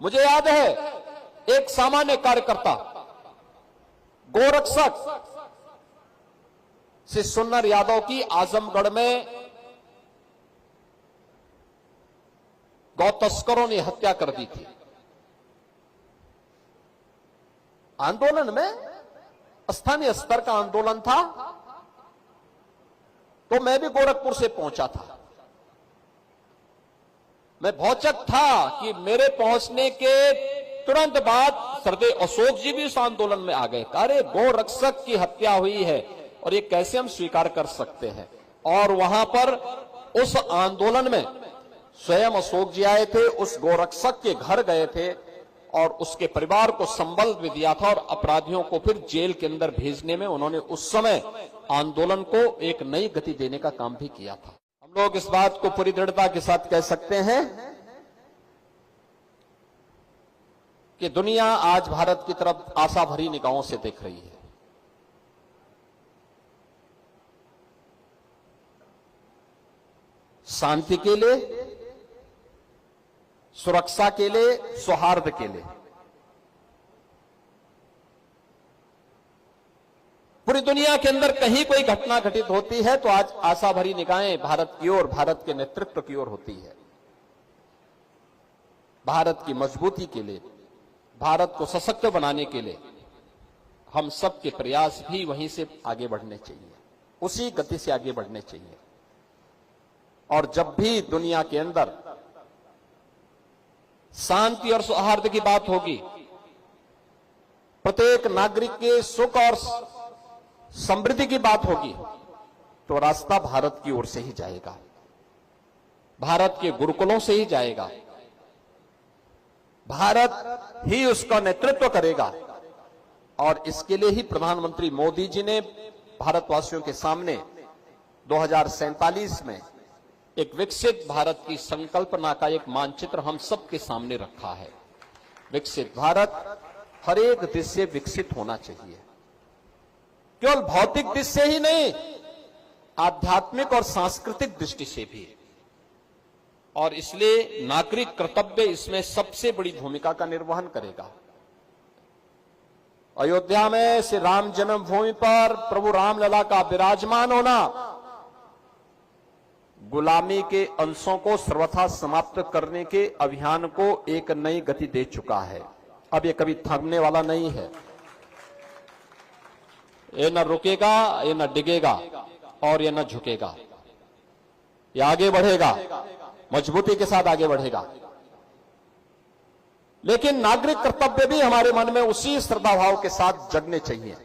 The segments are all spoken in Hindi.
मुझे याद है एक सामान्य कार्यकर्ता गोरक्षक श्री सुन्नर यादव की आजमगढ़ में गौ तस्करों ने हत्या कर दी थी। आंदोलन में स्थानीय स्तर का आंदोलन था, तो मैं भी गोरखपुर से पहुंचा था। मैं भौचक था कि मेरे पहुंचने के तुरंत बाद सरदेव अशोक जी भी इस आंदोलन में आ गए। अरे गोरक्षक की हत्या हुई है और ये कैसे हम स्वीकार कर सकते हैं। और वहां पर उस आंदोलन में स्वयं अशोक जी आए थे, उस गोरक्षक के घर गए थे और उसके परिवार को संबल भी दिया था और अपराधियों को फिर जेल के अंदर भेजने में उन्होंने उस समय आंदोलन को एक नई गति देने का काम भी किया था। हम लोग इस बात को पूरी दृढ़ता के साथ कह सकते हैं कि दुनिया आज भारत की तरफ आशा भरी निगाहों से देख रही है। शांति के लिए, सुरक्षा के लिए, सौहार्द के लिए पूरी दुनिया के अंदर कहीं कोई घटना घटित होती है तो आज आशा भरी निगाहें भारत की ओर, भारत के नेतृत्व की ओर होती है। भारत की मजबूती के लिए, भारत को सशक्त बनाने के लिए हम सबके प्रयास भी वहीं से आगे बढ़ने चाहिए, उसी गति से आगे बढ़ने चाहिए। और जब भी दुनिया के अंदर शांति और सौहार्द की बात होगी, प्रत्येक नागरिक के सुख और समृद्धि की बात होगी, तो रास्ता भारत की ओर से ही जाएगा, भारत के गुरुकुलों से ही जाएगा, भारत ही उसका नेतृत्व करेगा। और इसके लिए ही प्रधानमंत्री मोदी जी ने भारतवासियों के सामने 2047 में एक विकसित भारत की संकल्पना का एक मानचित्र हम सबके सामने रखा है। विकसित भारत हर एक दिशा से विकसित होना चाहिए, केवल भौतिक दृष्टि से ही नहीं, आध्यात्मिक और सांस्कृतिक दृष्टि से भी। और इसलिए नागरिक कर्तव्य इसमें सबसे बड़ी भूमिका का निर्वहन करेगा। अयोध्या में श्री राम जन्मभूमि पर प्रभु रामलला का विराजमान होना गुलामी के अंशों को सर्वथा समाप्त करने के अभियान को एक नई गति दे चुका है। अब ये कभी थमने वाला नहीं है। ये न रुकेगा, ये न डिगेगा और ये न झुकेगा। ये आगे बढ़ेगा, मजबूती के साथ आगे बढ़ेगा। लेकिन नागरिक कर्तव्य भी हमारे मन में उसी श्रद्धाभाव के साथ जगने चाहिए।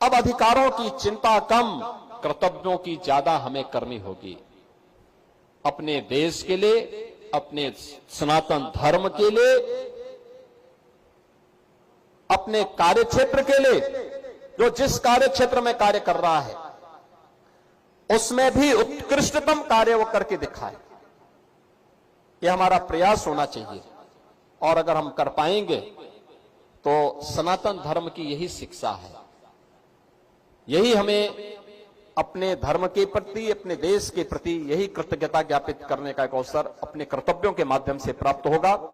अब अधिकारों की चिंता कम, कर्तव्यों की ज्यादा हमें करनी होगी। अपने देश के लिए, अपने सनातन धर्म के लिए, अपने कार्यक्षेत्र के लिए, जो जिस कार्यक्षेत्र में कार्य कर रहा है उसमें भी उत्कृष्टतम कार्य वो करके दिखाए। यह हमारा प्रयास होना चाहिए। और अगर हम कर पाएंगे तो सनातन धर्म की यही शिक्षा है, यही हमें अपने धर्म के प्रति, अपने देश के प्रति यही कृतज्ञता ज्ञापित करने का एक अवसर अपने कर्तव्यों के माध्यम से प्राप्त होगा।